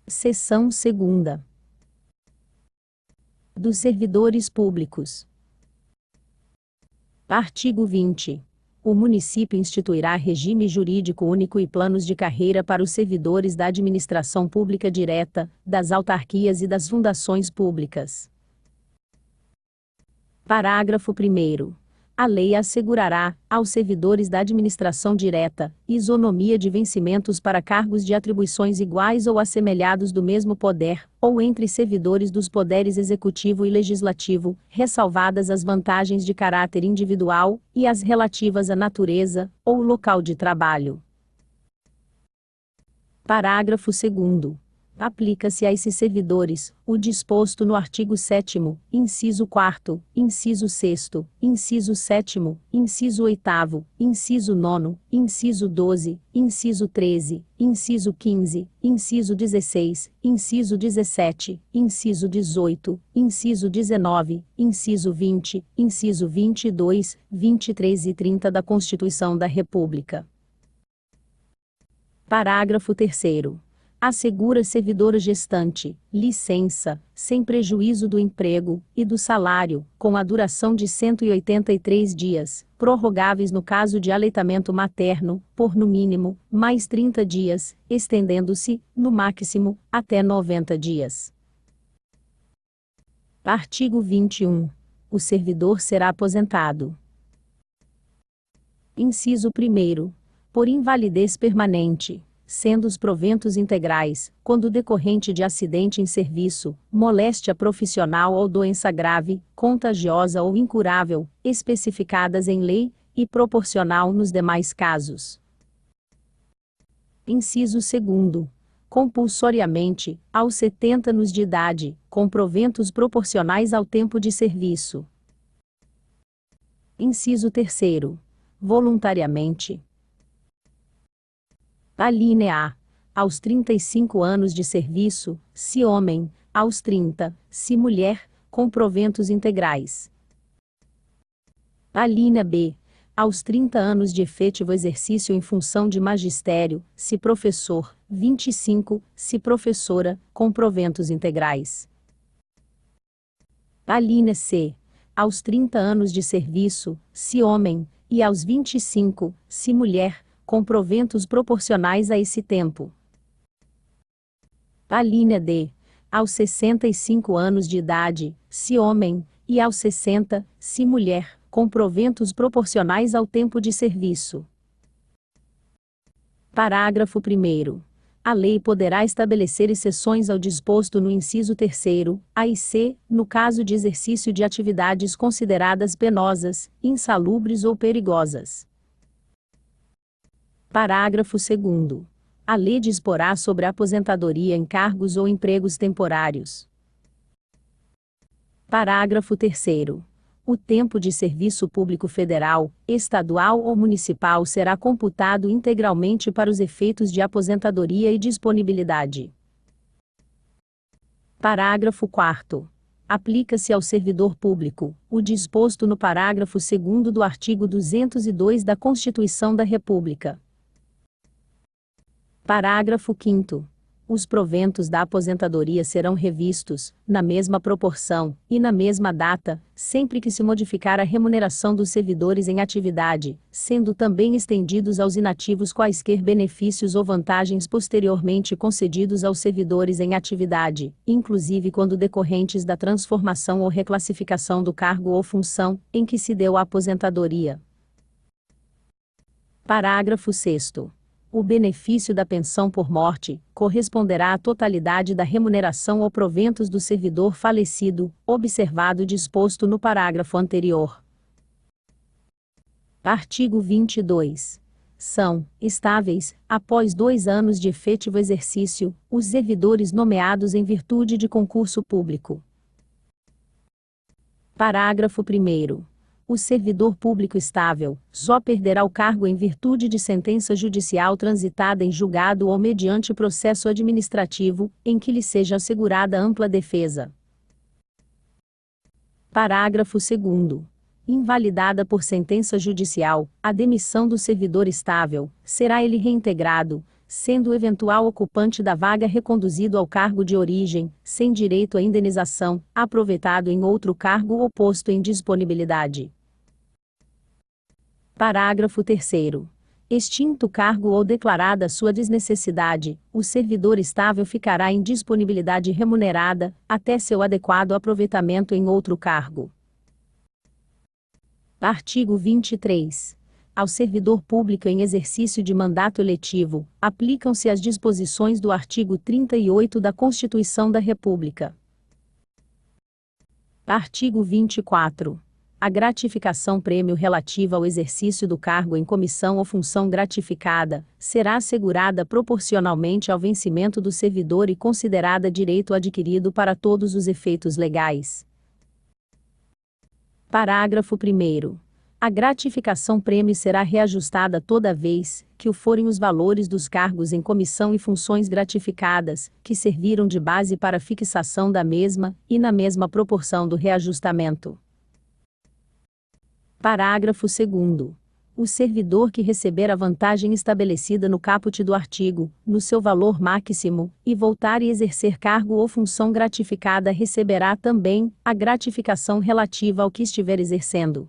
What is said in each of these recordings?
Seção 2ª. Dos servidores públicos. Artigo 20. O município instituirá regime jurídico único e planos de carreira para os servidores da administração pública direta, das autarquias e das fundações públicas. Parágrafo 1º. A lei assegurará, aos servidores da administração direta, isonomia de vencimentos para cargos de atribuições iguais ou assemelhados do mesmo poder, ou entre servidores dos poderes executivo e legislativo, ressalvadas as vantagens de caráter individual, e as relativas à natureza, ou local de trabalho. Parágrafo 2º. Aplica-se a esses servidores o disposto no artigo 7º, inciso 4º, inciso 6º, inciso 7º, inciso 8º, inciso 9º, inciso 12, inciso 13, inciso 15, inciso 16, inciso 17, inciso 18, inciso 19, inciso 20, inciso 22, 23 e 30 da Constituição da República. Parágrafo 3º. Assegura servidora gestante, licença, sem prejuízo do emprego, e do salário, com a duração de 183 dias, prorrogáveis no caso de aleitamento materno, por no mínimo, mais 30 dias, estendendo-se, no máximo, até 90 dias. Artigo 21. O servidor será aposentado. Inciso 1º. Por invalidez permanente, sendo os proventos integrais, quando decorrente de acidente em serviço, moléstia profissional ou doença grave, contagiosa ou incurável, especificadas em lei, e proporcional nos demais casos. Inciso 2º. Compulsoriamente, aos 70 anos de idade, com proventos proporcionais ao tempo de serviço. Inciso 3º. Voluntariamente. Alínea A. Aos 35 anos de serviço, se homem, aos 30, se mulher, com proventos integrais. Alínea B. Aos 30 anos de efetivo exercício em função de magistério, se professor, 25, se professora, com proventos integrais. Alínea C. Aos 30 anos de serviço, se homem, e aos 25, se mulher, com proventos proporcionais a esse tempo. Alínea D. Aos 65 anos de idade, se homem, e aos 60, se mulher, com proventos proporcionais ao tempo de serviço. Parágrafo 1º. A lei poderá estabelecer exceções ao disposto no inciso 3º, A e C, no caso de exercício de atividades consideradas penosas, insalubres ou perigosas. Parágrafo 2º. A lei disporá sobre a aposentadoria em cargos ou empregos temporários. Parágrafo 3º. O tempo de serviço público federal, estadual ou municipal será computado integralmente para os efeitos de aposentadoria e disponibilidade. Parágrafo 4º. Aplica-se ao servidor público o disposto no parágrafo 2º do artigo 202 da Constituição da República. Parágrafo 5º. Os proventos da aposentadoria serão revistos, na mesma proporção, e na mesma data, sempre que se modificar a remuneração dos servidores em atividade, sendo também estendidos aos inativos quaisquer benefícios ou vantagens posteriormente concedidos aos servidores em atividade, inclusive quando decorrentes da transformação ou reclassificação do cargo ou função, em que se deu a aposentadoria. Parágrafo 6º. O benefício da pensão por morte corresponderá à totalidade da remuneração ou proventos do servidor falecido, observado o disposto no parágrafo anterior. Artigo 22. São estáveis, após 2 anos de efetivo exercício, os servidores nomeados em virtude de concurso público. Parágrafo 1º. O servidor público estável só perderá o cargo em virtude de sentença judicial transitada em julgado ou mediante processo administrativo, em que lhe seja assegurada ampla defesa. Parágrafo 2º. Invalidada por sentença judicial, a demissão do servidor estável, será ele reintegrado, sendo o eventual ocupante da vaga reconduzido ao cargo de origem, sem direito à indenização, aproveitado em outro cargo ou posto em disponibilidade. Parágrafo 3º. Extinto o cargo ou declarada sua desnecessidade, o servidor estável ficará em disponibilidade remunerada, até seu adequado aproveitamento em outro cargo. Artigo 23. Ao servidor público em exercício de mandato eletivo, aplicam-se as disposições do artigo 38 da Constituição da República. Artigo 24. A gratificação-prêmio relativa ao exercício do cargo em comissão ou função gratificada será assegurada proporcionalmente ao vencimento do servidor e considerada direito adquirido para todos os efeitos legais. Parágrafo 1º. A gratificação-prêmio será reajustada toda vez que o forem os valores dos cargos em comissão e funções gratificadas, que serviram de base para a fixação da mesma, e na mesma proporção do reajustamento. Parágrafo 2º. O servidor que receber a vantagem estabelecida no caput do artigo, no seu valor máximo, e voltar a exercer cargo ou função gratificada receberá também a gratificação relativa ao que estiver exercendo.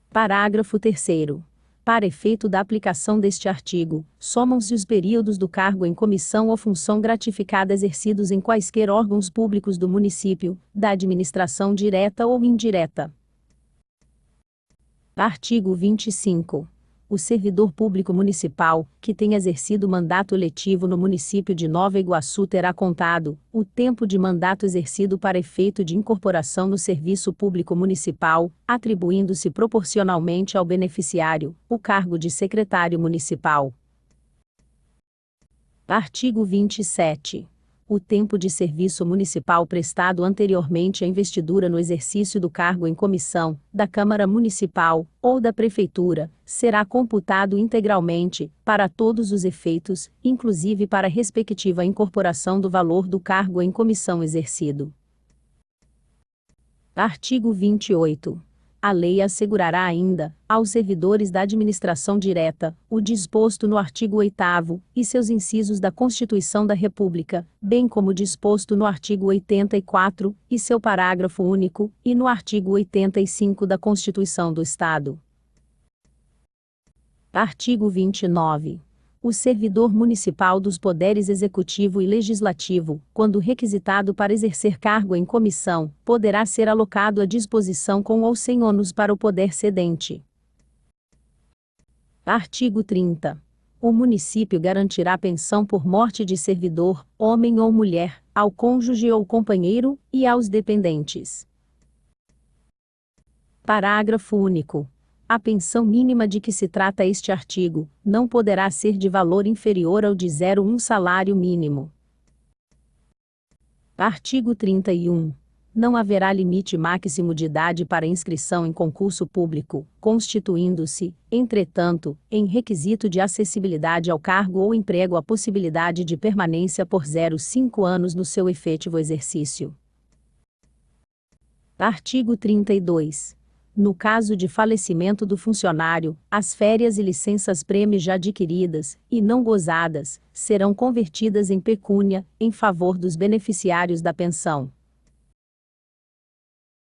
Parágrafo 3º. Para efeito da aplicação deste artigo, somam-se os períodos do cargo em comissão ou função gratificada exercidos em quaisquer órgãos públicos do município, da administração direta ou indireta. Artigo 25. O servidor público municipal, que tenha exercido mandato eletivo no município de Nova Iguaçu terá contado o tempo de mandato exercido para efeito de incorporação no serviço público municipal, atribuindo-se proporcionalmente ao beneficiário o cargo de secretário municipal. Artigo 27. O tempo de serviço municipal prestado anteriormente à investidura no exercício do cargo em comissão, da Câmara Municipal, ou da Prefeitura, será computado integralmente, para todos os efeitos, inclusive para a respectiva incorporação do valor do cargo em comissão exercido. Artigo 28. A lei assegurará ainda, aos servidores da administração direta, o disposto no artigo 8º, e seus incisos da Constituição da República, bem como o disposto no artigo 84, e seu parágrafo único, e no artigo 85 da Constituição do Estado. Artigo 29. O servidor municipal dos poderes executivo e legislativo, quando requisitado para exercer cargo em comissão, poderá ser alocado à disposição com ou sem ônus para o poder cedente. Artigo 30. O município garantirá pensão por morte de servidor, homem ou mulher, ao cônjuge ou companheiro, e aos dependentes. Parágrafo único. A pensão mínima de que se trata este artigo, não poderá ser de valor inferior ao de 0,1 salário mínimo. Artigo 31. Não haverá limite máximo de idade para inscrição em concurso público, constituindo-se, entretanto, em requisito de acessibilidade ao cargo ou emprego a possibilidade de permanência por 0,5 anos no seu efetivo exercício. Artigo 32. No caso de falecimento do funcionário, as férias e licenças-prêmio já adquiridas, e não gozadas, serão convertidas em pecúnia, em favor dos beneficiários da pensão.